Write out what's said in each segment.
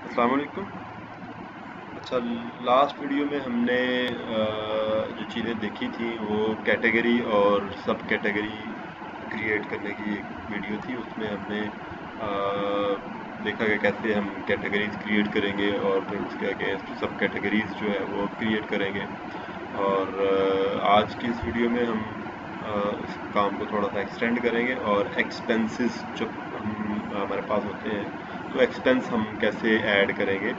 अस्सलाम वालेकुम। अच्छा, लास्ट वीडियो में हमने जो चीज़ें देखी थी वो कैटेगरी और सब कैटेगरी क्रिएट करने की एक वीडियो थी। उसमें हमने देखा कि कैसे हम कैटेगरीज क्रिएट करेंगे और फिर उसके अगेंस्ट सब कैटेगरीज जो है वो क्रिएट करेंगे। और आज की इस वीडियो में हम इस काम को थोड़ा सा एक्सटेंड करेंगे और एक्सपेंसेस जो हमारे पास होते हैं तो एक्सपेंस हम कैसे ऐड करेंगे।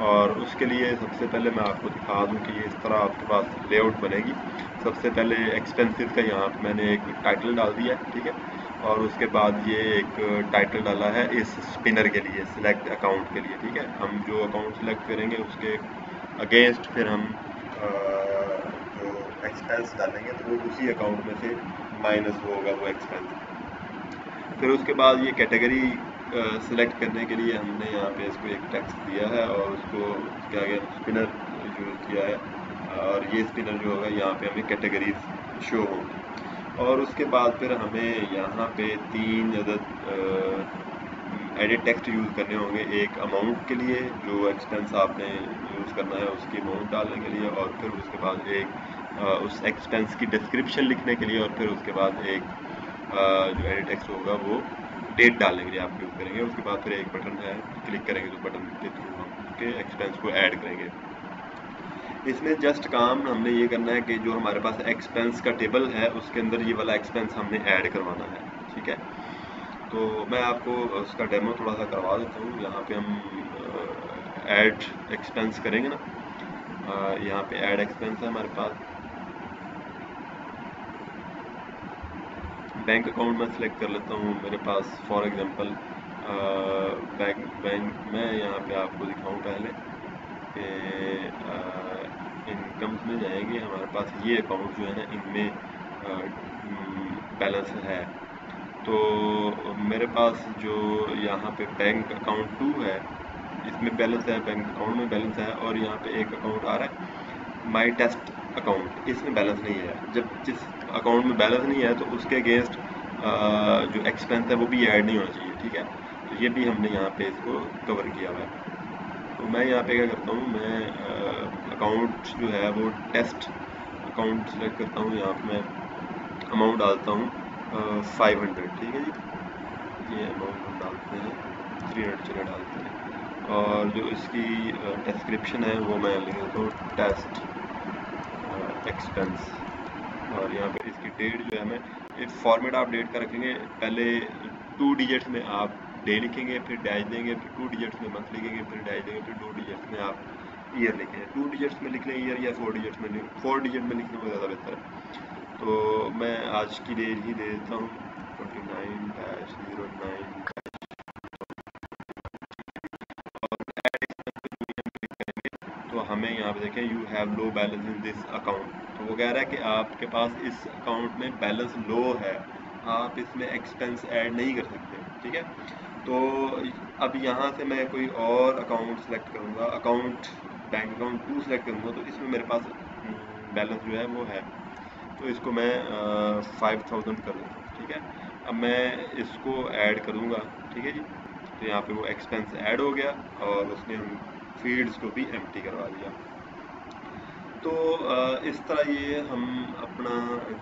और उसके लिए सबसे पहले मैं आपको दिखा दूं कि ये इस तरह आपके पास लेआउट बनेगी। सबसे पहले एक्सपेंसेस का यहाँ पे मैंने एक टाइटल डाल दिया है, ठीक है। और उसके बाद ये एक टाइटल डाला है इस स्पिनर के लिए, सिलेक्ट अकाउंट के लिए, ठीक है। हम जो अकाउंट सिलेक्ट करेंगे उसके अगेंस्ट फिर हम जो एक्सपेंस डालेंगे तो वो उसी अकाउंट में से माइनस होगा वो एक्सपेंस। फिर उसके बाद ये कैटेगरी सिलेक्ट करने के लिए हमने यहाँ पे इसको एक टेक्स्ट दिया है और उसको क्या आगे स्पिनर यूज़ किया है। और ये स्पिनर जो होगा यहाँ पे हमें कैटेगरीज शो होंगी। और उसके बाद फिर हमें यहाँ पे 3 अदद एडिट टेक्स्ट यूज़ करने होंगे। एक अमाउंट के लिए, जो एक्सपेंस आपने यूज़ करना है उसकी अमाउंट डालने के लिए, और फिर उसके बाद एक उस एक्सपेंस की डिस्क्रिप्शन लिखने के लिए, और फिर उसके बाद एक जो एडिट टेक्स्ट होगा वो डेट डालने के लिए आप यूज़ करेंगे। उसके बाद फिर एक बटन है, क्लिक करेंगे तो बटन के थ्रू हम उसके एक्सपेंस को ऐड करेंगे। इसमें जस्ट काम हमने ये करना है कि जो हमारे पास एक्सपेंस का टेबल है उसके अंदर ये वाला एक्सपेंस हमने ऐड करवाना है, ठीक है। तो मैं आपको उसका डेमो थोड़ा सा करवा देता हूँ। यहाँ पे हम ऐड एक्सपेंस करेंगे ना, यहाँ पे ऐड एक्सपेंस है हमारे पास। बैंक अकाउंट मैं सिलेक्ट कर लेता हूँ मेरे पास, फॉर एग्जांपल बैंक मैं यहाँ पे आपको दिखाऊँ पहले कि इनकम्स में जाएंगे। हमारे पास ये अकाउंट जो है ना, इनमें बैलेंस है। तो मेरे पास जो यहाँ पे बैंक अकाउंट 2 है, इसमें बैलेंस है, बैंक अकाउंट में बैलेंस है। और यहाँ पे एक अकाउंट आ रहा है माई टेस्ट अकाउंट, इसमें बैलेंस नहीं है। जब जिस अकाउंट में बैलेंस नहीं है तो उसके अगेंस्ट जो एक्सपेंस है वो भी ऐड नहीं होना चाहिए, ठीक है। तो ये भी हमने यहाँ पे इसको कवर किया हुआ है। तो मैं यहाँ पे क्या करता हूँ, मैं अकाउंट जो है वो टेस्ट अकाउंट सेलेक्ट करता हूँ। यहाँ पे मैं अमाउंट डालता हूँ 500, ठीक है जी। ये अमाउंट हम डालते हैं 300, चले डालते हैं। और जो इसकी डिस्क्रिप्शन है वो मैं लिख देता हूँ टेस्ट एक्सपेंस। और यहाँ पे इसकी डेट जो है, मैं एक फॉर्मेट आप डेट का रखेंगे। पहले 2 डिजिट्स में आप डे लिखेंगे, फिर डैश देंगे, फिर 2 डिजिट्स में मंथ लिखेंगे, फिर डैश देंगे, फिर 2 डिजिट्स में आप ईयर लिखेंगे। 2 डिजिट्स में लिख लें ईयर, या 4 डिजिट्स में 4 डिजिट में लिखने में ज़्यादा बेहतर है। तो मैं आज की डेट ही दे देता हूँ 29-09। तो हमें यहाँ पे देखें you have low balance in this account, तो वो कह रहा है कि आपके पास इस अकाउंट में बैलेंस लो है, आप इसमें एक्सपेंस ऐड नहीं कर सकते, ठीक है। तो अब यहाँ से मैं कोई और अकाउंट सेलेक्ट करूँगा, अकाउंट बैंक अकाउंट 2 सेलेक्ट करूँगा, तो इसमें मेरे पास बैलेंस जो है वो है। तो इसको मैं 5000 कर देता हूँ, ठीक है। अब मैं इसको ऐड करूँगा, ठीक है जी। तो यहाँ पे वो एक्सपेंस ऐड हो गया और उसने हम फील्ड्स को भी एम्प्टी करवा दिया। तो इस तरह ये हम अपना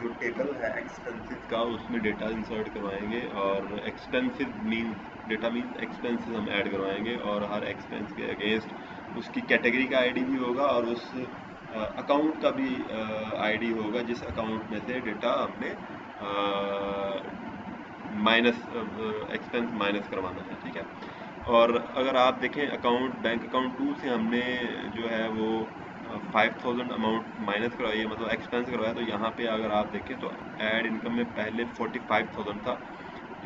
जो टेबल है एक्सपेंसेस का उसमें डेटा इंसर्ट करवाएंगे। और expenses means data means expenses हम ऐड करवाएंगे, और हर एक्सपेंस के अगेंस्ट उसकी कैटेगरी का आईडी भी होगा और उस अकाउंट का भी आईडी होगा जिस अकाउंट में से डेटा हमने माइनस एक्सपेंस माइनस करवाना है, ठीक है। और अगर आप देखें अकाउंट बैंक अकाउंट 2 से हमने जो है वो 5000 अमाउंट माइनस करवाई है, मतलब एक्सपेंस करवाया। तो यहाँ पे अगर आप देखें तो ऐड इनकम में पहले 45,000 था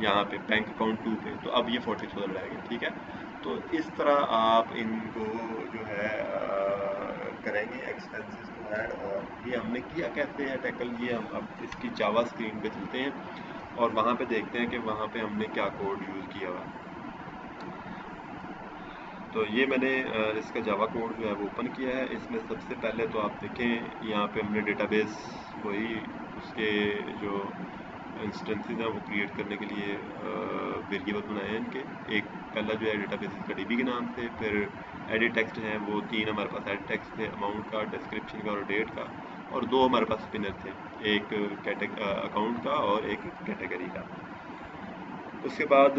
यहाँ पे बैंक अकाउंट 2 पे, तो अब ये 40,000 रह गया, ठीक है। तो इस तरह आप इनको जो है करेंगे एक्सपेंसेस को ऐड। और ये हमने किया कैसे है टैकल, ये हम अब इसकी जावा स्क्रीन पे चलते हैं और वहाँ पे देखते हैं कि वहाँ पे हमने क्या कोड यूज़ किया हुआ। तो ये मैंने इसका जावा कोड जो है वो ओपन किया है। इसमें सबसे पहले तो आप देखें यहाँ पे हमने डेटाबेस वही उसके जो इंस्टेंसेस हैं वो क्रिएट करने के लिए वेरिएबल बनाए हैं इनके। एक पहला जो है डेटाबेस का डीबी के नाम से, फिर एडिट टेक्स्ट हैं वो 3 हमारे पास एडिट टेक्स्ट थे, अमाउंट का, डिस्क्रिप्शन का और डेट का, और 2 हमारे पास स्पिनर थे, एक अकाउंट का और एक कैटेगरी का। उसके बाद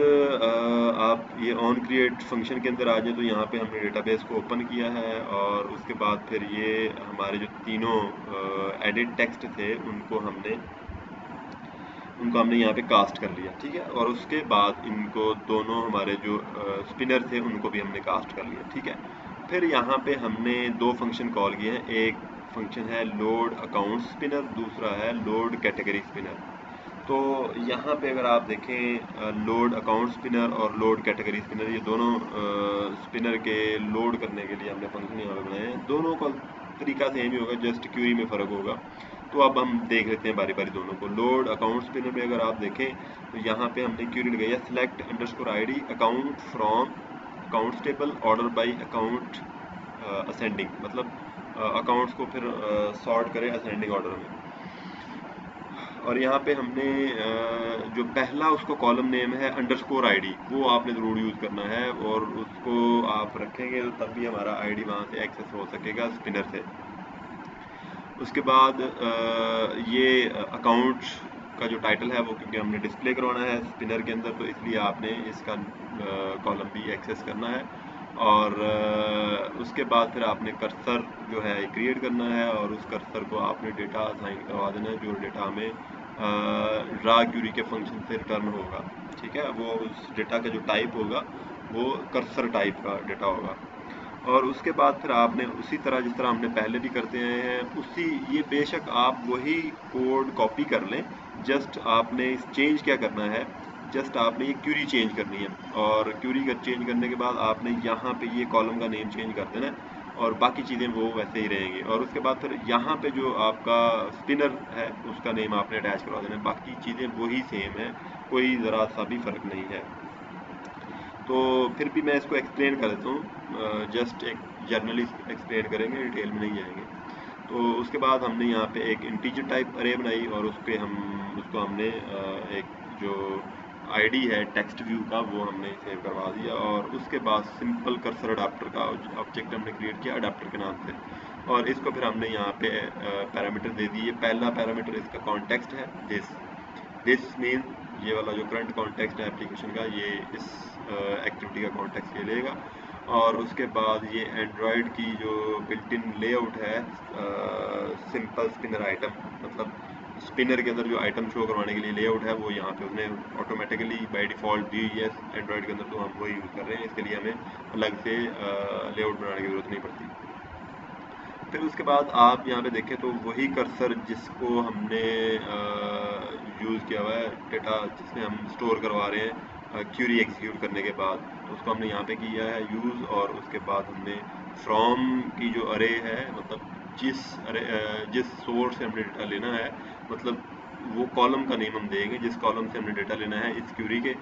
आप ये ऑन क्रिएट फंक्शन के अंदर आ जाए तो यहाँ पे हमने डेटाबेस को ओपन किया है, और उसके बाद फिर ये हमारे जो तीनों एडिट टेक्स्ट थे उनको हमने यहाँ पे कास्ट कर लिया, ठीक है। और उसके बाद इनको दोनों हमारे जो स्पिनर थे उनको भी हमने कास्ट कर लिया, ठीक है। फिर यहाँ पे हमने 2 फंक्शन कॉल किए हैं, एक फंक्शन है लोड अकाउंट स्पिनर, दूसरा है लोड कैटेगरी स्पिनर। तो यहाँ पे अगर आप देखें लोड अकाउंट स्पिनर और लोड कैटेगरी स्पिनर, ये दोनों स्पिनर के लोड करने के लिए हमने फंक्शन यहाँ पे बनाए हैं। दोनों का तरीका सेम ही होगा, जस्ट क्यूरी में फ़र्क होगा। तो अब हम देख लेते हैं बारी बारी दोनों को। लोड अकाउंट स्पिनर में अगर आप देखें तो यहाँ पे हमने क्यूरी लगाई है select underscore ID account from accounts table order by account ascending, मतलब अकाउंट्स को फिर सॉर्ट करें असेंडिंग ऑर्डर में। और यहाँ पे हमने जो पहला उसको कॉलम नेम है अंडरस्कोर ID, वो आपने ज़रूर यूज़ करना है, और उसको आप रखेंगे तो तब भी हमारा ID वहाँ से एक्सेस हो सकेगा स्पिनर से। उसके बाद ये अकाउंट का जो टाइटल है वो क्योंकि हमने डिस्प्ले करवाना है स्पिनर के अंदर, तो इसलिए आपने इसका कॉलम भी एक्सेस करना है। और उसके बाद फिर आपने कर्सर जो है क्रिएट करना है, और उस कर्सर को आपने डेटा असाइन करवा देना है, जो डेटा हमें रा क्यूरी के फंक्शन से रिटर्न होगा, ठीक है। वो उस डेटा का जो टाइप होगा वो कर्सर टाइप का डेटा होगा। और उसके बाद फिर आपने उसी तरह जिस तरह हमने पहले भी करते आए हैं उसी, ये बेशक आप वही कोड कॉपी कर लें, जस्ट आपने चेंज क्या करना है, जस्ट आपने ये क्यूरी चेंज करनी है, और क्यूरी का चेंज करने के बाद आपने यहाँ पे ये कॉलम का नेम चेंज कर देना है, और बाकी चीज़ें वो वैसे ही रहेंगी। और उसके बाद फिर यहाँ पे जो आपका स्पिनर है उसका नेम आपने अटैच करवा देना है, बाकी चीज़ें वही सेम है, कोई ज़रा सा भी फ़र्क नहीं है। तो फिर भी मैं इसको एक्सप्लेन कर देता हूँ, जस्ट एक जर्नली एक्सप्लेन करेंगे, डिटेल में नहीं जाएंगे। तो उसके बाद हमने यहाँ पे एक इंटीजर टाइप अरे बनाई, और उसको हमने एक जो ID है टेक्स्ट व्यू का वो हमने सेव करवा दिया, और उसके बाद सिंपल कर्सर अडाप्टर का ऑब्जेक्ट हमने क्रिएट किया अडाप्टर के नाम से, और इसको फिर हमने यहाँ पे पैरामीटर दे दिए। पहला पैरामीटर इसका कॉन्टेक्स्ट है, दिस मीन ये वाला जो करंट कॉन्टेक्स्ट है एप्लीकेशन का, ये इस एक्टिविटी का कॉन्टेक्स्ट ये लेगा। और उसके बाद ये एंड्रॉयड की जो बिल्ट इन लेआउट है सिंपल स्पिनर आइटम, मतलब स्पिनर के अंदर जो आइटम शो करवाने के लिए लेआउट है वो यहाँ पे उसने ऑटोमेटिकली बाय डिफ़ॉल्ट दी है एंड्रॉयड के अंदर, तो हम वही यूज़ कर रहे हैं, इसके लिए हमें अलग से लेआउट बनाने की ज़रूरत नहीं पड़ती। फिर उसके बाद आप यहाँ पे देखें तो वही कर्सर जिसको हमने यूज़ किया हुआ है डेटा, जिसमें हम स्टोर करवा रहे हैं क्यूरी एग्जीक्यूट करने के बाद, तो उसको हमने यहाँ पे किया है यूज़। और उसके बाद हमने फ्रॉम की जो अरे है, मतलब जिस सोर्स से हमने डेटा लेना है, मतलब वो कॉलम का नेम हम देंगे जिस कॉलम से हमने डेटा लेना है इस क्यूरी के,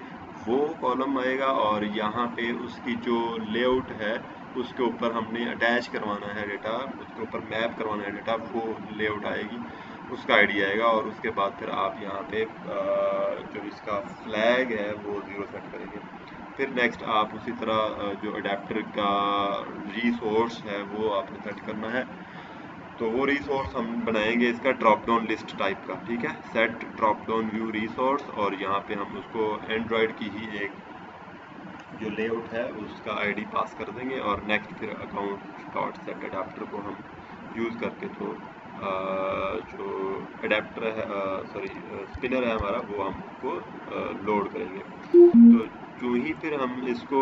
वो कॉलम आएगा, और यहाँ पे उसकी जो लेआउट है उसके ऊपर हमने अटैच करवाना है डेटा, उसके ऊपर मैप करवाना है डेटा, वो लेआउट आएगी, उसका ID आएगा। और उसके बाद फिर आप यहाँ पे जो इसका फ्लैग है वो 0 सेट करेंगे। फिर नेक्स्ट आप उसी तरह जो अडेप्टर का रिसोर्स है वो आपने सेट करना है, तो वो रिसोर्स हम बनाएंगे इसका ड्रॉप डाउन लिस्ट टाइप का, ठीक है, set drop down view resource. और यहाँ पे हम उसको एंड्रॉयड की ही एक जो लेआउट है उसका ID पास कर देंगे, और नेक्स्ट फिर अकाउंट डॉट सेट अडेप्टर को हम यूज़ करके तो जो अडेप्टर है सॉरी स्पिनर है हमारा वो हम उसको लोड करेंगे। तो जो ही फिर हम इसको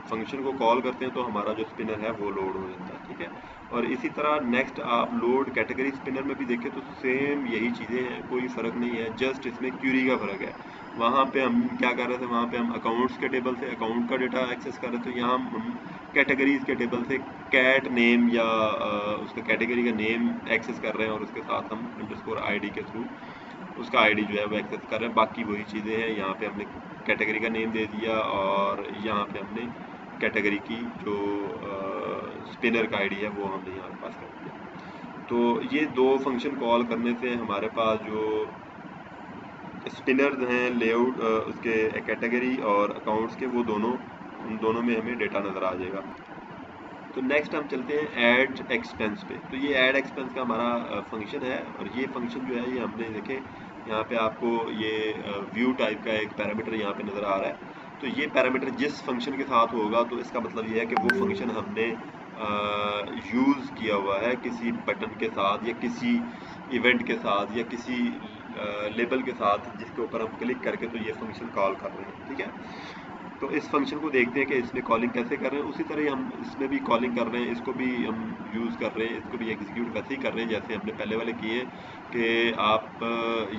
फंक्शन को कॉल करते हैं तो हमारा जो स्पिनर है वो लोड हो जाता है, ठीक है। और इसी तरह नेक्स्ट आप लोड कैटेगरी स्पिनर में भी देखें तो सेम यही चीज़ें हैं, कोई फ़र्क नहीं है, जस्ट इसमें क्यूरी का फ़र्क है। वहाँ पे हम क्या कर रहे थे, वहाँ पे हम अकाउंट्स के टेबल से अकाउंट का डेटा एक्सेस कर रहे थे, यहाँ हम कैटेगरीज के टेबल से कैट नेम या उसका कैटेगरी का नेम एक्सेस कर रहे हैं, और उसके साथ हम अंडरस्कोर ID के थ्रू उसका ID जो है वो एक्सेस कर रहे हैं। बाकी वही चीज़ें हैं, यहाँ पे हमने कैटेगरी का नेम दे दिया, और यहाँ पे हमने कैटेगरी की जो स्पिनर का ID है वो हमने यहाँ पास कर दिया। तो ये 2 फंक्शन कॉल करने से हमारे पास जो स्पिनर्स हैं, लेआउट उसके कैटेगरी और अकाउंट्स के, वो दोनों, उन दोनों में हमें डेटा नज़र आ जाएगा। तो नेक्स्ट हम चलते हैं ऐड एक्सपेंस पे। तो ये ऐड एक्सपेंस का हमारा फंक्शन है, और ये फंक्शन जो है ये हमने देखे यहाँ पे आपको ये व्यू टाइप का एक पैरामीटर यहाँ पे नज़र आ रहा है। तो ये पैरामीटर जिस फंक्शन के साथ होगा तो इसका मतलब ये है कि वो फंक्शन हमने यूज़ किया हुआ है किसी बटन के साथ या किसी इवेंट के साथ या किसी लेबल के साथ जिसके ऊपर हम क्लिक करके तो ये फंक्शन कॉल कर रहे हैं, ठीक है। तो इस फंक्शन को देखते हैं कि इसमें कॉलिंग कैसे कर रहे हैं। उसी तरह हम इसमें भी कॉलिंग कर रहे हैं, इसको भी हम यूज़ कर रहे हैं, इसको भी एग्जीक्यूट वैसे ही कर रहे हैं जैसे हमने पहले वाले किए कि आप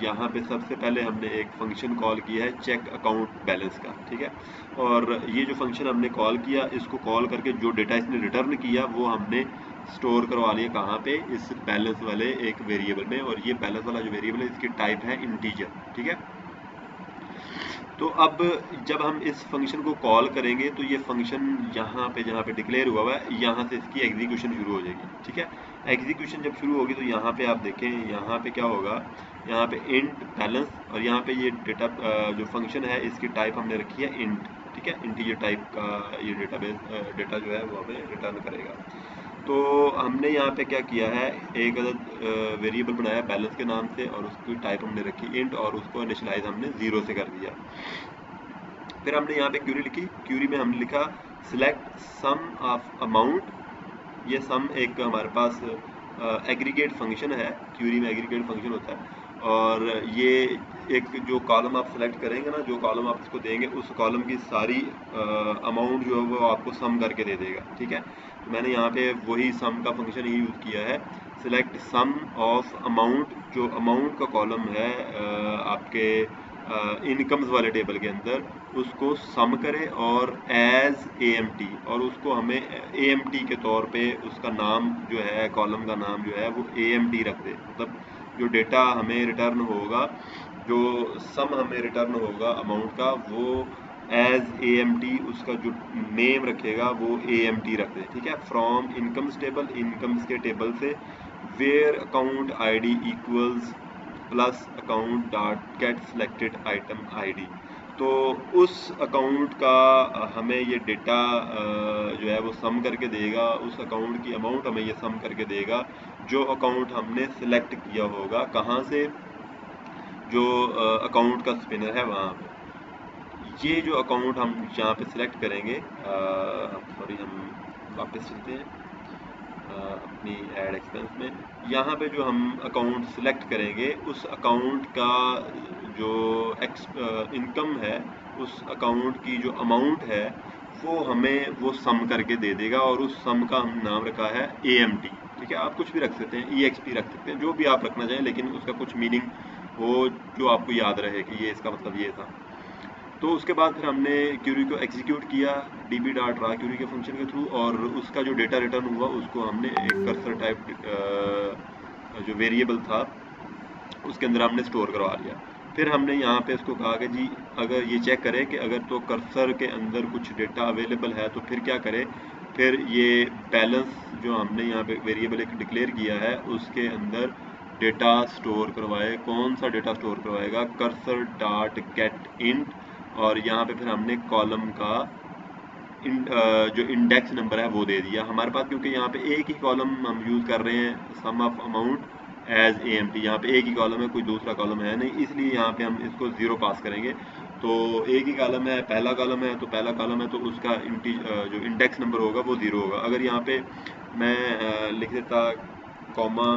यहाँ पे सबसे पहले हमने एक फंक्शन कॉल किया है चेक अकाउंट बैलेंस का, ठीक है। और ये जो फंक्शन हमने कॉल किया, इसको कॉल करके जो डेटा इसने रिटर्न किया वो हमने स्टोर करवा लिया कहाँ पे, इस बैलेंस वाले एक वेरिएबल में। और ये बैलेंस वाला जो वेरिएबल है इसकी टाइप है इंटीजर, ठीक है। तो अब जब हम इस फंक्शन को कॉल करेंगे तो ये फंक्शन यहाँ पे जहाँ पे डिक्लेयर हुआ है यहाँ से इसकी एग्जीक्यूशन शुरू हो जाएगी, ठीक है। एग्जीक्यूशन जब शुरू होगी तो यहाँ पे आप देखें, यहाँ पे क्या होगा, यहाँ पे इंट बैलेंस, और यहाँ पे ये डेटा जो फंक्शन है इसकी टाइप हमने रखी है इंट, ठीक है। इंटीजर टाइप का ये डेटा जो है वो हमें रिटर्न करेगा। तो हमने यहाँ पे क्या किया है, एक अदद वेरिएबल बनाया बैलेंस के नाम से, और उसकी टाइप हमने रखी इंट, और उसको इनिशियलाइज हमने 0 से कर दिया। फिर हमने यहाँ पे क्यूरी लिखी, क्यूरी में हमने लिखा सिलेक्ट सम ऑफ अमाउंट। ये सम एक हमारे पास एग्रीगेट फंक्शन है, क्यूरी में एग्रीगेट फंक्शन होता है, और ये एक जो कॉलम आप सेलेक्ट करेंगे ना, जो कॉलम आप इसको देंगे उस कॉलम की सारी अमाउंट जो है वो आपको सम करके दे देगा, ठीक है। तो मैंने यहाँ पे वही सम का फंक्शन ही यूज़ किया है, सिलेक्ट सम ऑफ अमाउंट। जो अमाउंट का कॉलम है आपके इनकम्स वाले टेबल के अंदर, उसको सम करे और एज AMT, और उसको हमें AMT के तौर पे उसका नाम जो है, कॉलम का नाम जो है वो AMT रख दे। मतलब जो डेटा हमें रिटर्न होगा, जो सम हमें रिटर्न होगा अमाउंट का, वो एज AMT उसका जो नेम रखेगा वो AMT रख दे, ठीक है। फ्रॉम इनकम्स टेबल, इनकम्स के टेबल से, where account ID equals plus account dot get selected item ID। तो उस अकाउंट का हमें ये डेटा जो है वो सम करके देगा, उस अकाउंट की अमाउंट हमें ये सम करके देगा जो अकाउंट हमने सिलेक्ट किया होगा, कहाँ से, जो अकाउंट का स्पिनर है वहाँ पे। ये जो अकाउंट हम यहाँ पे सिलेक्ट करेंगे, सॉरी हम वापस चलते हैं अपनी ऐड एक्सपेंस में। यहाँ पे जो हम अकाउंट सिलेक्ट करेंगे उस अकाउंट का जो इनकम है, उस अकाउंट की जो अमाउंट है वो हमें वो सम करके दे देगा, और उस सम का हम नाम रखा है AMT, ठीक है। आप कुछ भी रख सकते हैं, EXP रख सकते हैं, जो भी आप रखना चाहें, लेकिन उसका कुछ मीनिंग हो जो आपको याद रहे कि ये इसका मतलब ये था। तो उसके बाद फिर हमने क्यूरी को एग्जीक्यूट किया db.raw क्यूरी के फंक्शन के थ्रू, और उसका जो डेटा रिटर्न हुआ उसको हमने एक कर्सर टाइप जो वेरिएबल था उसके अंदर हमने स्टोर करवा लिया। फिर हमने यहाँ पे इसको कहा कि जी अगर ये चेक करें कि अगर तो कर्सर के अंदर कुछ डेटा अवेलेबल है तो फिर क्या करें, फिर ये बैलेंस जो हमने यहाँ पे वेरिएबल एक डिक्लेयर किया है उसके अंदर डेटा स्टोर करवाए। कौन सा डेटा स्टोर करवाएगा, कर्सर डॉट गेट इंट, और यहाँ पे फिर हमने कॉलम का जो इंडेक्स नंबर है वो दे दिया हमारे पास, क्योंकि यहाँ पे एक ही कॉलम हम यूज़ कर रहे हैं, सम ऑफ अमाउंट एज AMT। यहाँ पे एक ही कॉलम है, कोई दूसरा कॉलम है नहीं, इसलिए यहाँ पे हम इसको 0 पास करेंगे। तो एक ही कॉलम है, पहला कॉलम है, तो पहला कॉलम है तो उसका जो इंडेक्स नंबर होगा वो 0 होगा। अगर यहाँ पे मैं लिख देता कॉमा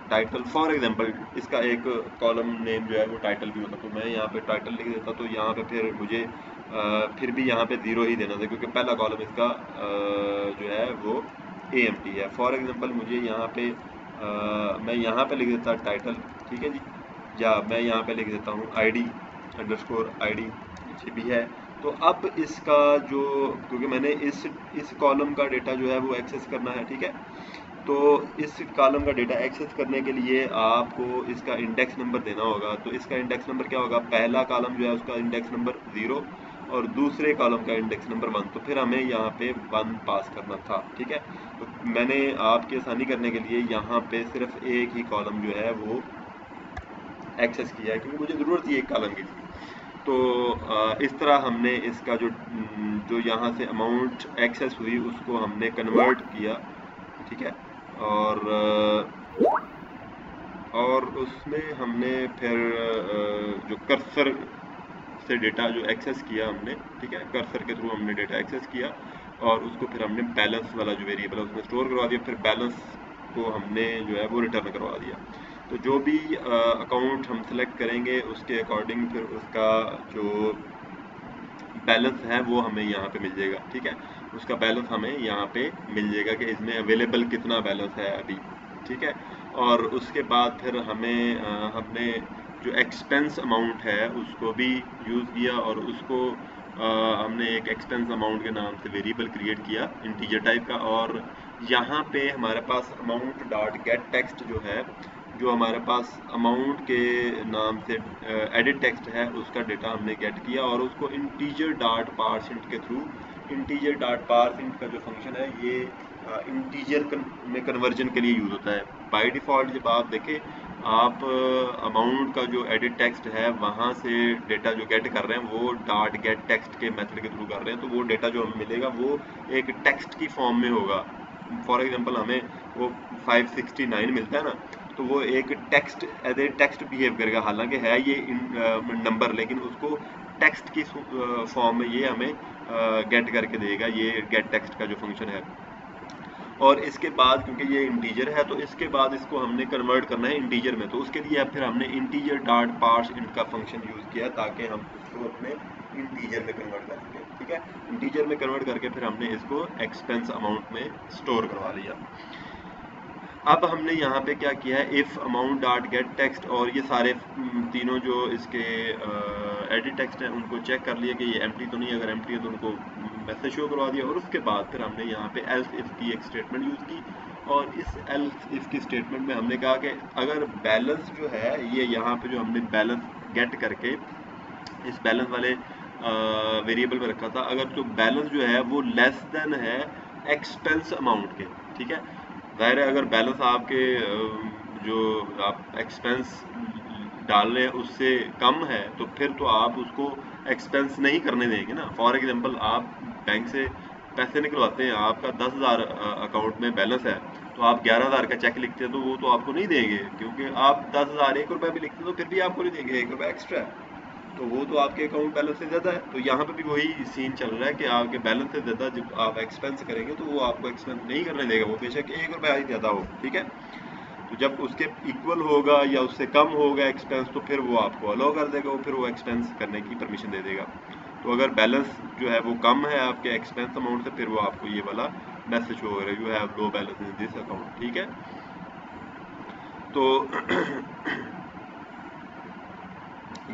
टाइटल फॉर एग्जांपल, इसका एक कॉलम नेम जो है वो टाइटल भी होता, तो मैं यहाँ पे टाइटल लिख देता, तो यहाँ पे फिर मुझे फिर भी यहाँ पे 0 ही देना था, क्योंकि पहला कॉलम इसका जो है वो AMT है। फॉर एग्जांपल मुझे यहाँ पे मैं यहाँ पे लिख देता टाइटल, ठीक है जी, या मैं यहाँ पे लिख देता हूँ ID_ID, ये भी है। तो अब इसका जो, क्योंकि मैंने इस कॉलम का डेटा जो है वो एक्सेस करना है, ठीक है। तो इस कॉलम का डेटा एक्सेस करने के लिए आपको इसका इंडेक्स नंबर देना होगा। तो इसका इंडेक्स नंबर क्या होगा, पहला कॉलम जो है उसका इंडेक्स नंबर 0, और दूसरे कॉलम का इंडेक्स नंबर 1, तो फिर हमें यहाँ पे 1 पास करना था। ठीक है, तो मैंने आपकी आसानी करने के लिए यहाँ पे सिर्फ एक ही कॉलम जो है वो एक्सेस किया है, क्योंकि मुझे ज़रूरत थी एक कॉलम की थी। तो इस तरह हमने इसका जो यहाँ से अमाउंट एक्सेस हुई उसको हमने कन्वर्ट किया। ठीक है, और उसमें हमने फिर जो कर्सर से डेटा जो एक्सेस किया हमने, ठीक है, कर्सर के थ्रू हमने डेटा एक्सेस किया और उसको फिर हमने बैलेंस वाला जो वेरिएबल है उसमें स्टोर करवा दिया। फिर बैलेंस को हमने जो है वो रिटर्न करवा दिया। तो जो भी अकाउंट हम सेलेक्ट करेंगे उसके अकॉर्डिंग फिर उसका जो बैलेंस है वो हमें यहाँ पे मिल जाएगा। ठीक है, उसका बैलेंस हमें यहाँ पे मिल जाएगा कि इसमें अवेलेबल कितना बैलेंस है अभी। ठीक है, और उसके बाद फिर हमने जो एक्सपेंस अमाउंट है उसको भी यूज़ किया और उसको हमने एक एक्सपेंस अमाउंट के नाम से वेरिएबल क्रिएट किया इंटीजर टाइप का। और यहाँ पे हमारे पास अमाउंट डॉट गेट टेक्स्ट जो है, जो हमारे पास अमाउंट के नाम से एडिट टेक्स्ट है उसका डेटा हमने गेट किया और उसको इंटीजर डॉट पार्सिंट के थ्रू, इंटीजर डॉट पार्सिंट का जो फंक्शन है ये इंटीजर में कन्वर्जन के लिए यूज़ होता है। बाय डिफ़ॉल्ट जब आप देखें आप अमाउंट का जो एडिट टेक्स्ट है वहाँ से डेटा जो गेट कर रहे हैं वो डॉट गेट टेक्स्ट के मेथड के थ्रू कर रहे हैं, तो वो डेटा जो हमें मिलेगा वो एक टेक्स्ट की फॉर्म में होगा। फॉर एग्जांपल हमें वो 569 मिलता है ना, तो वो एक text as a text behave करेगा, हालांकि है ये नंबर, लेकिन उसको टेक्स्ट की फॉर्म में ये हमें गेट करके देगा, ये गेट टेक्स्ट का जो फंक्शन है। और इसके बाद क्योंकि ये इंटीजर है तो इसके बाद इसको हमने कन्वर्ट करना है इंटीजर में, तो उसके लिए फिर हमने इंटीजर डॉट पार्स इंट का फंक्शन यूज़ किया ताकि हम इसको अपने इंटीजर में कन्वर्ट कर सकें। ठीक है, इंटीजर में कन्वर्ट करके फिर हमने इसको एक्सपेंस अमाउंट में स्टोर करवा लिया। अब हमने यहाँ पे क्या किया है, if amount dot gate text और ये सारे तीनों जो इसके एडिट टेक्स्ट हैं उनको चेक कर लिया कि ये एम्प्टी तो नहीं, अगर एम्प्टी है तो उनको मैसेज शो करवा दिया। और उसके बाद फिर हमने यहाँ पे एल्स इफ़ की एक स्टेटमेंट यूज़ की और इस एल्स इफ़ की स्टेटमेंट में हमने कहा कि अगर बैलेंस जो है ये यहाँ पे जो हमने बैलेंस गेट करके इस बैलेंस वाले वेरिएबल में रखा था, अगर जो बैलेंस जो है वो लेस देन है एक्सपेंस अमाउंट के, ठीक है, ज़ाहिर है अगर बैलेंस आपके जो आप एक्सपेंस डाल रहे हैं उससे कम है तो फिर तो आप उसको एक्सपेंस नहीं करने देंगे ना। फॉर एग्जांपल आप बैंक से पैसे निकलवाते हैं, आपका 10,000 अकाउंट में बैलेंस है, तो आप 11,000 का चेक लिखते हैं तो वो तो आपको नहीं देंगे, क्योंकि आप 10,000 1 रुपये भी लिखते हैं तो फिर भी आपको नहीं देंगे, 1 रुपये एक्स्ट्रा है, तो वो तो आपके अकाउंट बैलेंस से ज़्यादा है। तो यहाँ पे भी वही सीन चल रहा है कि आपके बैलेंस से ज़्यादा जब आप एक्सपेंस करेंगे तो वो आपको एक्सपेंस नहीं करने देगा, वो बेशक 1 रुपया ही ज़्यादा हो। ठीक है, तो जब उसके इक्वल होगा या उससे कम होगा एक्सपेंस तो फिर वो आपको अलाउ कर देगा, वो फिर वो एक्सपेंस करने की परमिशन दे देगा। तो अगर बैलेंस जो है वो कम है आपके एक्सपेंस अमाउंट से, फिर वो आपको ये वाला मैसेज होगा, you have low balance in this account. ठीक है, तो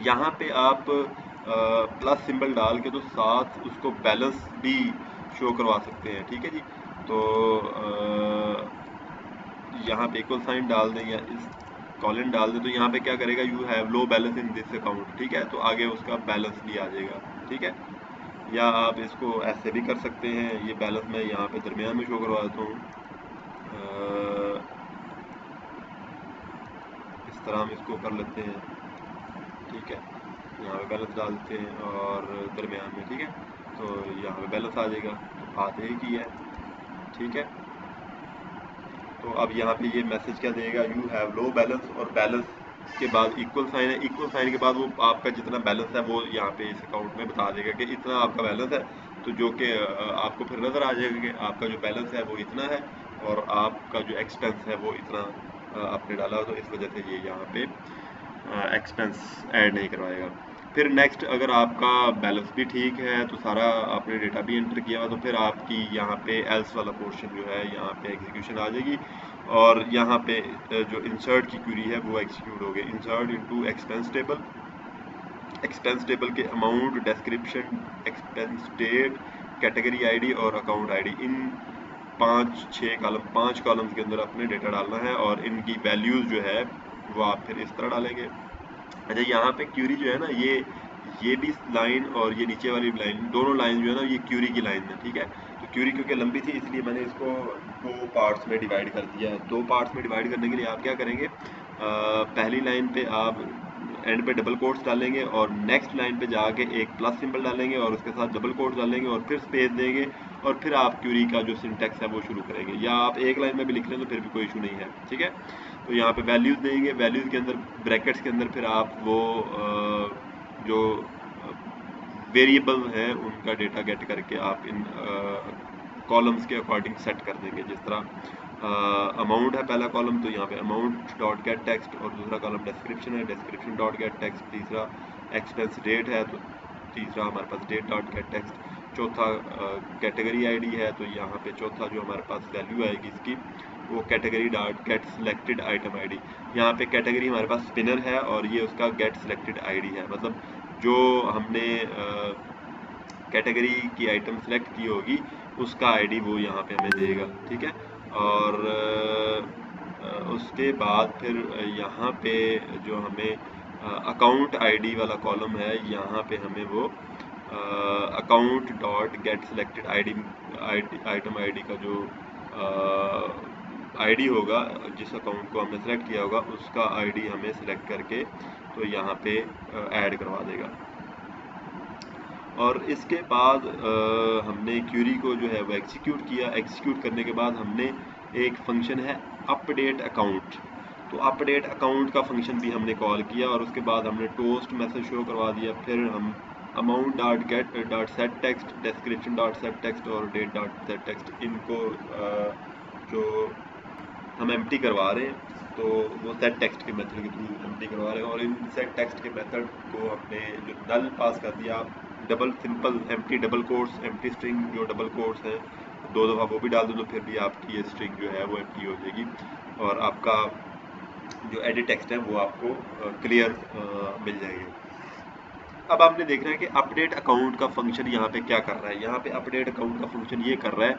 यहाँ पे आप प्लस सिंबल डाल के तो साथ उसको बैलेंस भी शो करवा सकते हैं। ठीक है जी, तो यहाँ पे इक्वल साइन डाल दें या इस कॉलन डाल दें, तो यहाँ पे क्या करेगा, you have low balance in this account. ठीक है, तो आगे उसका बैलेंस भी आ जाएगा। ठीक है, या आप इसको ऐसे भी कर सकते हैं, ये बैलेंस मैं यहाँ पे दरमियान में शो करवा देता हूँ, इस तरह हम इसको कर लेते हैं। ठीक है, यहाँ पे बैलेंस डाल देते हैं और दरमियान में। ठीक है, तो यहाँ पे बैलेंस आ जाएगा, तो बात एक ही है। ठीक है, तो अब यहाँ पे ये मैसेज क्या देगा, यू हैव लो बैलेंस, और बैलेंस के बाद इक्वल साइन है, इक्वल साइन के बाद वो आपका जितना बैलेंस है वो यहाँ पे इस अकाउंट में बता देगा कि इतना आपका बैलेंस है, तो जो कि आपको फिर नज़र आ जाएगा कि आपका जो बैलेंस है वो इतना है और आपका जो एक्सपेंस है वो इतना आपने डाला, तो इस वजह से ये यहाँ पे एक्सपेंस ऐड नहीं करवाएगा। फिर नेक्स्ट, अगर आपका बैलेंस भी ठीक है तो सारा आपने डेटा भी एंटर किया हुआ, तो फिर आपकी यहाँ पे एल्स वाला पोर्शन जो है यहाँ पे एग्जीक्यूशन आ जाएगी और यहाँ पे जो इंसर्ट की क्वेरी है वो एग्जीक्यूट हो गई। Insert into expense table, expense table के amount, description, expense date, category ID और अकाउंट आईडी, इन 5 कॉलम्स के अंदर अपने डेटा डालना है और इनकी वैल्यूज़ जो है वो आप फिर इस तरह डालेंगे। अच्छा, यहाँ पे क्यूरी जो है ना, ये भी लाइन और ये नीचे वाली लाइन, दोनों लाइन जो है ना ये क्यूरी की लाइन है, ठीक है। तो क्यूरी क्योंकि लंबी थी इसलिए मैंने इसको दो पार्ट्स में डिवाइड कर दिया है। दो पार्ट्स में डिवाइड करने के लिए आप क्या करेंगे, पहली लाइन पे आप एंड पे डबल कोट्स डालेंगे और नेक्स्ट लाइन पे जाके एक प्लस सिंबल डालेंगे और उसके साथ डबल कोट्स डालेंगे और फिर स्पेस देंगे और फिर आप क्यूरी का जो सिंटेक्स है वो शुरू करेंगे, या आप एक लाइन में भी लिख लें तो फिर भी कोई इशू नहीं है, ठीक है। तो यहाँ पे वैल्यूज़ देंगे, वैल्यूज़ के अंदर ब्रैकेट्स के अंदर फिर आप वो जो वेरिएबल हैं उनका डेटा गेट करके आप इन कॉलम्स के अकॉर्डिंग सेट कर देंगे। जिस तरह अमाउंट है पहला कॉलम, तो यहाँ पे अमाउंट डॉट गेट टेक्स्ट, और दूसरा कॉलम डिस्क्रिप्शन है, डिस्क्रिप्शन डॉट गेट टेक्स्ट, तीसरा एक्सपेंस डेट है तो तीसरा हमारे पास डेट डॉट गेट टेक्स्ट, चौथा कैटेगरी आईडी है तो यहाँ पे चौथा जो हमारे पास वैल्यू आएगी इसकी वो category dot get selected item ID. यहाँ पे कैटेगरी हमारे पास स्पिनर है और ये उसका गेट सिलेक्टेड आईडी है, मतलब जो हमने कैटेगरी की आइटम सेलेक्ट की होगी उसका आईडी वो यहाँ पे हमें देगा, ठीक है। और उसके बाद फिर यहाँ पे जो हमें अकाउंट आईडी वाला कॉलम है यहाँ पे हमें वो account dot get selected item ID का जो आईडी होगा जिस अकाउंट को हमने सेलेक्ट किया होगा उसका आईडी हमें सिलेक्ट करके तो यहाँ पे ऐड करवा देगा। और इसके बाद हमने क्यूरी को जो है वो एग्जीक्यूट किया। एग्जीक्यूट करने के बाद हमने एक फंक्शन है अपडेट अकाउंट, तो अपडेट अकाउंट का फंक्शन भी हमने कॉल किया और उसके बाद हमने टोस्ट मैसेज शो करवा दिया। फिर हम amount dot gate dot set text, description dot set text और डेट डॉट सेट टेक्स्ट, इनको जो हम एम्प्टी करवा रहे हैं तो वो सेट टेक्स्ट के मेथड के थ्रू एम्प्टी करवा रहे हैं। और इन सेट टेक्स्ट के मेथड को हमने जो नल पास कर दिया, double simple empty double quotes, empty string जो डबल कोट्स हैं दो दफ़ा वो भी डाल दो तो फिर भी आपकी ये स्ट्रिंग जो है वो एम्प्टी हो जाएगी और आपका जो एडिट टेक्स्ट है वो आपको क्लियर मिल जाएगी। अब आपने देखना है कि अपडेट अकाउंट का फंक्शन यहाँ पे क्या कर रहा है। यहाँ पे अपडेट अकाउंट का फंक्शन ये कर रहा है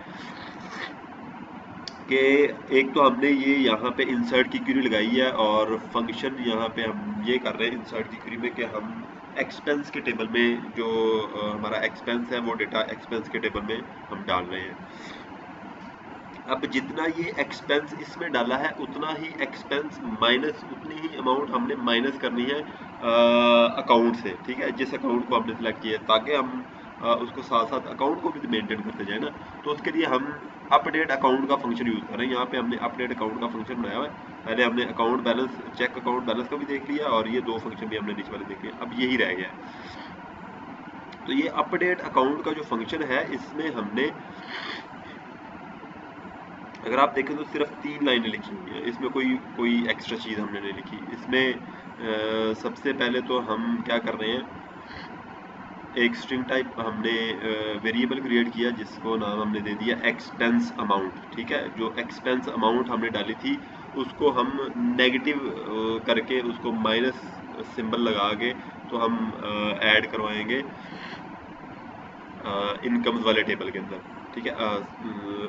कि एक तो हमने ये यहाँ पे इंसर्ट की क्वेरी लगाई है और फंक्शन यहाँ पे हम ये कर रहे हैं इंसर्ट की क्वेरी में कि हम एक्सपेंस के टेबल में जो हमारा एक्सपेंस है वो डेटा एक्सपेंस के टेबल में हम डाल रहे हैं। अब जितना ये एक्सपेंस इसमें डाला है उतना ही एक्सपेंस माइनस, उतनी ही अमाउंट हमने माइनस करनी है अकाउंट से, ठीक है, जिस अकाउंट को हमने सेलेक्ट किया है, ताकि हम उसको साथ साथ अकाउंट को भी मेंटेन करते जाए ना। तो उसके लिए हम अपडेट अकाउंट का फंक्शन यूज़ कर रहे हैं। यहाँ पे हमने अपडेट अकाउंट का फंक्शन बनाया हुआ है। पहले हमने account balance, check account balance का भी देख लिया और ये दो फंक्शन भी हमने नीचे वाले देख लिया, अब यही रह गया है। तो ये अपडेट अकाउंट का जो फंक्शन है इसमें हमने, अगर आप देखें तो सिर्फ 3 लाइनें लिखी हुई हैं, इसमें कोई एक्स्ट्रा चीज़ हमने नहीं लिखी। इसमें सबसे पहले तो हम क्या कर रहे हैं, एक स्ट्रिंग टाइप हमने वेरिएबल क्रिएट किया जिसको नाम हमने दे दिया एक्सपेंस अमाउंट, ठीक है। जो एक्सपेंस अमाउंट हमने डाली थी उसको हम नेगेटिव करके उसको माइनस सिंबल लगा के तो हम ऐड करवाएंगे इनकम्स वाले टेबल के अंदर, ठीक है।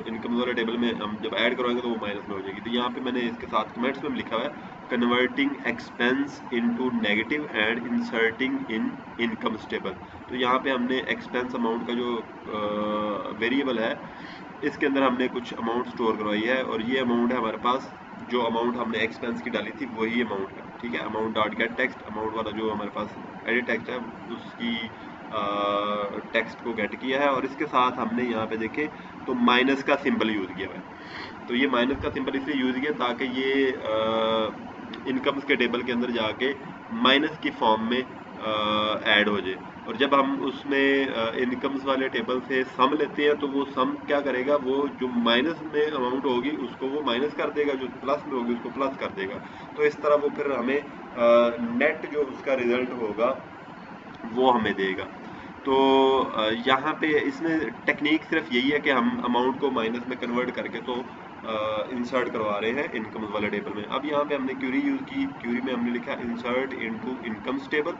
इनकम्स वाले टेबल में हम जब ऐड करवाएंगे तो वो माइनस में हो जाएगी। तो यहाँ पे मैंने इसके साथ कमेंट्स में लिखा हुआ है converting expense into negative and inserting in incomes table. तो यहाँ पे हमने एक्सपेंस अमाउंट का जो वेरिएबल है इसके अंदर हमने कुछ अमाउंट स्टोर करवाई है और ये अमाउंट है हमारे पास, जो अमाउंट हमने एक्सपेंस की डाली थी वही अमाउंट है, ठीक है। Amount dot gate text, amount वाला जो हमारे पास एडिट टेक्स्ट है उसकी टेक्स्ट को गेट किया है और इसके साथ हमने यहाँ पे देखें तो माइनस का सिंबल यूज़ किया है। तो ये माइनस का सिंबल इसलिए यूज़ किया ताकि ये इनकम्स के टेबल के अंदर जाके माइनस की फॉर्म में ऐड हो जाए। और जब हम उसमें इनकम्स वाले टेबल से सम लेते हैं तो वो सम क्या करेगा, वो जो माइनस में अमाउंट होगी उसको वो माइनस कर देगा, जो प्लस में होगी उसको प्लस कर देगा। तो इस तरह वो फिर हमें नेट जो उसका रिजल्ट होगा वो हमें देगा। तो यहाँ पे इसमें टेक्निक सिर्फ यही है कि हम अमाउंट को माइनस में कन्वर्ट करके तो इंसर्ट करवा रहे हैं इनकम्स वाले टेबल में। अब यहाँ पे हमने क्यूरी यूज़ की, क्यूरी में हमने लिखा insert into incomes table.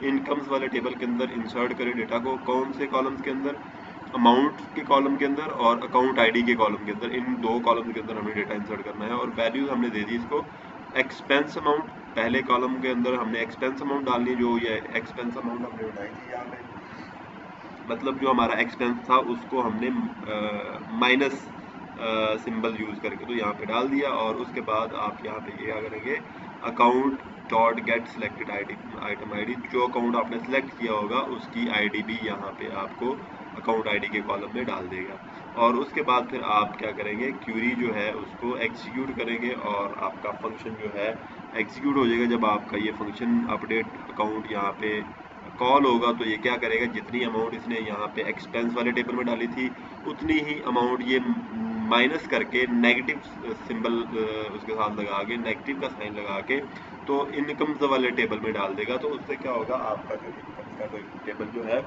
Incomes वाले टेबल के अंदर इंसर्ट करें डेटा को, कौन से कॉलम्स के अंदर, अमाउंट के कॉलम के अंदर और अकाउंट आईडी के कॉलम के अंदर, इन दो कॉलम के अंदर हमें डेटा इंसर्ट करना है। और वैल्यूज हमने दे दी इसको एक्सपेंस अमाउंट पहले कॉलम के अंदर हमने एक्सपेंस अमाउंट डालनी, जो ये एक्सपेंस अमाउंट हमने बनाई थी यहाँ पे, मतलब जो हमारा एक्सपेंस था उसको हमने माइनस सिंबल यूज़ करके तो यहाँ पे डाल दिया। और उसके बाद आप यहाँ पे क्या करेंगे, account dot get selected item ID, जो अकाउंट आपने सेलेक्ट किया होगा उसकी आईडी भी यहाँ पे आपको अकाउंट आईडी के कॉलम में डाल देगा। और उसके बाद फिर आप क्या करेंगे, क्यूरी जो है उसको एग्जीक्यूट करेंगे और आपका फंक्शन जो है एग्जीक्यूट हो जाएगा। जब आपका ये फंक्शन अपडेट अकाउंट यहाँ पे कॉल होगा तो ये क्या करेगा, जितनी अमाउंट इसने यहाँ पे एक्सपेंस वाले टेबल में डाली थी उतनी ही अमाउंट ये माइनस करके नेगेटिव सिंबल उसके साथ लगा के, नेगेटिव का साइन लगा के तो इनकम्स वाले टेबल में डाल देगा। तो उससे क्या होगा, आपका जो इनकम का कोई टेबल जो है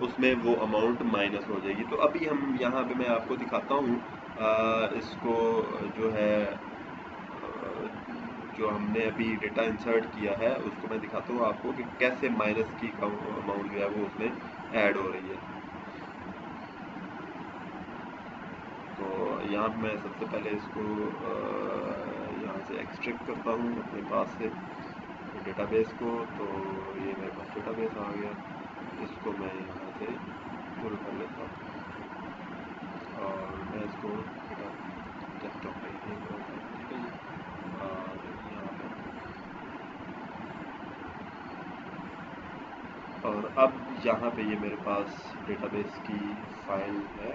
उसमें वो अमाउंट माइनस हो जाएगी। तो अभी हम यहाँ पे मैं आपको दिखाता हूँ इसको, जो है जो हमने अभी डेटा इंसर्ट किया है उसको मैं दिखाता हूँ आपको कि कैसे माइनस की अमाउंट जो है वो उसमें ऐड हो रही है। तो यहाँ पे मैं सबसे पहले इसको यहाँ से एक्सट्रैक्ट करता हूँ अपने पास से डेटाबेस को। तो ये मेरे पास डेटाबेस आ गया, इसको मैं यहाँ से पुल कर लेता हूँ और मैं इसको डेस्कटॉप पे ही ठीक है जी। और यहाँ पे और अब यहाँ पे ये मेरे पास डेटाबेस की फाइल है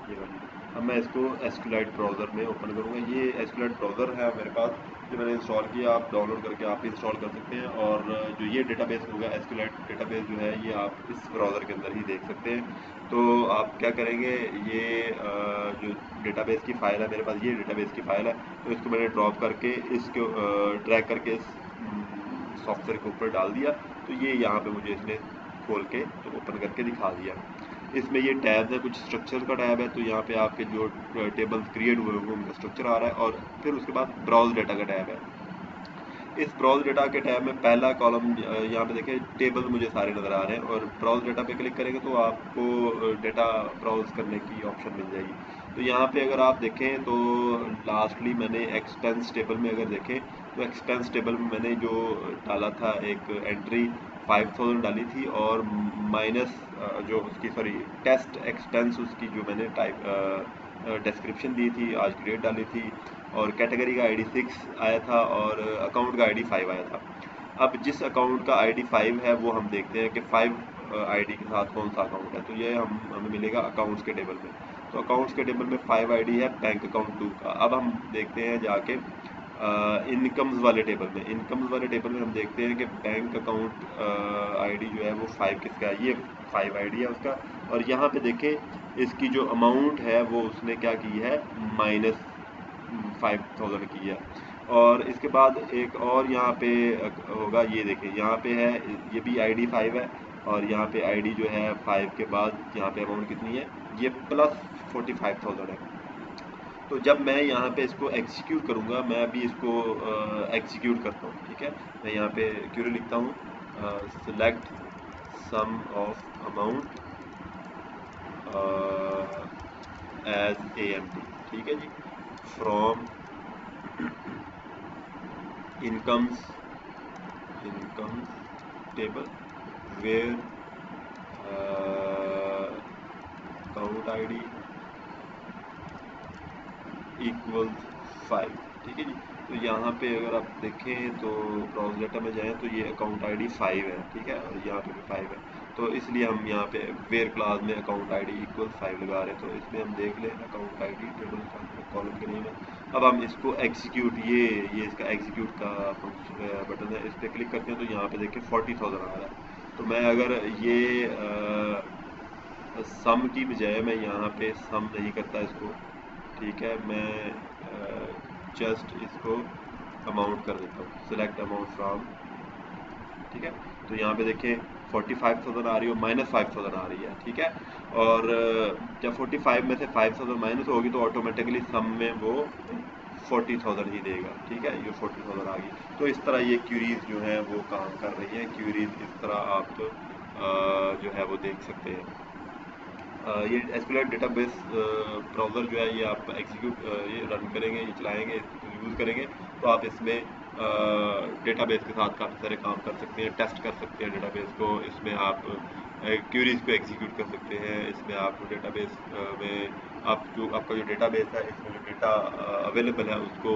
ये वाली। अब मैं इसको एसक्यूएलाइट ब्राउज़र में ओपन करूँगा। ये एसक्यूएलाइट ब्राउज़र है मेरे पास, जो मैंने इंस्टॉल किया, आप डाउनलोड करके आप इंस्टॉल कर सकते हैं। और जो ये डेटाबेस होगा एसक्यूएलाइट डेटाबेस जो है ये आप इस ब्राउज़र के अंदर ही देख सकते हैं। तो आप क्या करेंगे, ये जो डेटाबेस की फ़ाइल है मेरे पास, ये डेटाबेस की फ़ाइल है, तो इसको मैंने ड्रॉप करके इसको ड्रैग करके इस सॉफ्टवेयर के ऊपर डाल दिया। तो ये यहाँ पे मुझे इसने खोल के तो ओपन करके दिखा दिया। इसमें ये टैब है, कुछ स्ट्रक्चर का टैब है, तो यहाँ पे आपके जो टेबल्स क्रिएट हुए होंगे उनका स्ट्रक्चर आ रहा है। और फिर उसके बाद ब्राउज डेटा का टैब है। इस ब्राउज डेटा के टैब में पहला कॉलम यहाँ पे देखें, टेबल मुझे सारे नज़र आ रहे हैं। और ब्राउज डेटा पे क्लिक करेंगे तो आपको डेटा ब्राउज करने की ऑप्शन मिल जाएगी। तो यहाँ पे अगर आप देखें तो लास्टली मैंने एक्सपेंस टेबल में अगर देखें तो एक्सपेंस टेबल में मैंने जो डाला था एक एंट्री 5000 डाली थी, और माइनस जो उसकी सॉरी टेस्ट एक्सपेंस उसकी जो मैंने टाइप डिस्क्रिप्शन दी थी, आज की डेट डाली थी, और कैटेगरी का आईडी 6 आया था और अकाउंट का आईडी 5 आया था। अब जिस अकाउंट का आईडी 5 है वो हम देखते हैं कि 5 आईडी के साथ कौन सा अकाउंट है। तो ये हमें मिलेगा अकाउंट्स के टेबल में। तो अकाउंट्स के टेबल में 5 आईडी है बैंक अकाउंट 2 का। अब हम देखते हैं जाके इनकम्स वाले टेबल में। इनकम्स वाले टेबल में हम देखते हैं कि बैंक अकाउंट आईडी जो है वो 5 किसका है, ये 5 आईडी है उसका। और यहाँ पे देखें इसकी जो अमाउंट है वो उसने क्या की है, माइनस 5000 की है। और इसके बाद एक और यहाँ पे होगा, ये देखें यहाँ पे है, ये भी आईडी 5 है। और यहाँ पे आईडी जो है 5 के बाद यहाँ पे अमाउंट कितनी है, ये प्लस 45,000 है। तो जब मैं यहाँ पे इसको एग्जीक्यूट करूँगा, मैं अभी इसको एग्जीक्यूट करता हूँ, ठीक है। मैं यहाँ पे क्यूरी लिखता हूँ, select sum of amount as AMD, ठीक है जी, from incomes table where account ID equals 5, ठीक है जी। तो यहाँ पे अगर आप देखें तो ब्राउज़ डेटा में जाएं तो ये अकाउंट आईडी 5 है, ठीक है, और यहाँ पे भी 5 है। तो इसलिए हम यहाँ पे वेयर क्लास में अकाउंट आईडी इक्वल 5 लगा रहे हैं। तो इसमें हम देख लें अकाउंट आईडी टेबल का कॉलम के नेम है। अब हम इसको एग्जीक्यूट, ये इसका एग्जीक्यूट का बटन है, इस पर क्लिक करते हैं तो यहाँ पे देखें 40,000 आ रहा है। तो मैं अगर ये सम की बजाय मैं यहाँ पे सम नहीं करता इसको, ठीक है, मैं जस्ट इसको अमाउंट कर देता हूँ, सिलेक्ट अमाउंट फ्रॉम, ठीक है। तो यहाँ पे देखें 45,000 आ रही है, माइनस 5,000 आ रही है, ठीक है। और जब 45 में से 5,000 माइनस होगी तो ऑटोमेटिकली सम में वो 40,000 ही देगा, ठीक है। ये 40,000 आ गई। तो इस तरह ये क्यूरीज जो है वो काम कर रही है। क्यूरीज इस तरह आप जो है वो देख सकते हैं। ये एसक्यूएल डेटाबेस ब्राउज़र जो है ये आप एग्जीक्यूट ये रन करेंगे, ये चलाएंगे, यूज़ करेंगे तो आप इसमें डेटाबेस के साथ काफ़ी सारे काम कर सकते हैं, टेस्ट कर सकते हैं डेटाबेस को। इसमें आप क्यूरीज को एग्जीक्यूट कर सकते हैं। इसमें आप डेटाबेस में आप जो आपका जो डेटाबेस है, इसमें जो डेटा अवेलेबल है उसको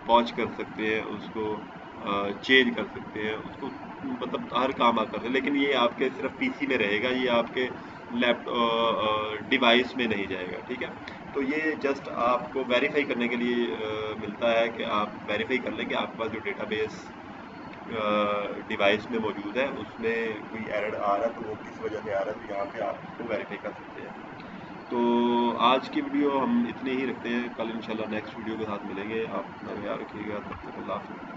पहुंच कर सकते हैं, उसको चेंज कर सकते हैं, उसको मतलब हर काम आप करते हैं। लेकिन ये आपके सिर्फ पीसी में रहेगा, ये आपके लैपटॉप डिवाइस में नहीं जाएगा, ठीक है। तो ये जस्ट आपको वेरीफाई करने के लिए मिलता है कि आप वेरीफाई कर लें कि आपके पास जो डेटाबेस डिवाइस में मौजूद है उसमें कोई एरर आ रहा है, तो वो किस वजह से आ रहा है, तो यहाँ पे आप इसको वेरीफाई कर सकते हैं। तो आज की वीडियो हम इतनी ही रखते हैं, कल इंशाल्लाह नेक्स्ट वीडियो के साथ मिलेंगे। आप अपना ख्याल रखिएगा, तब तक अल्लाह हाफ़िज़।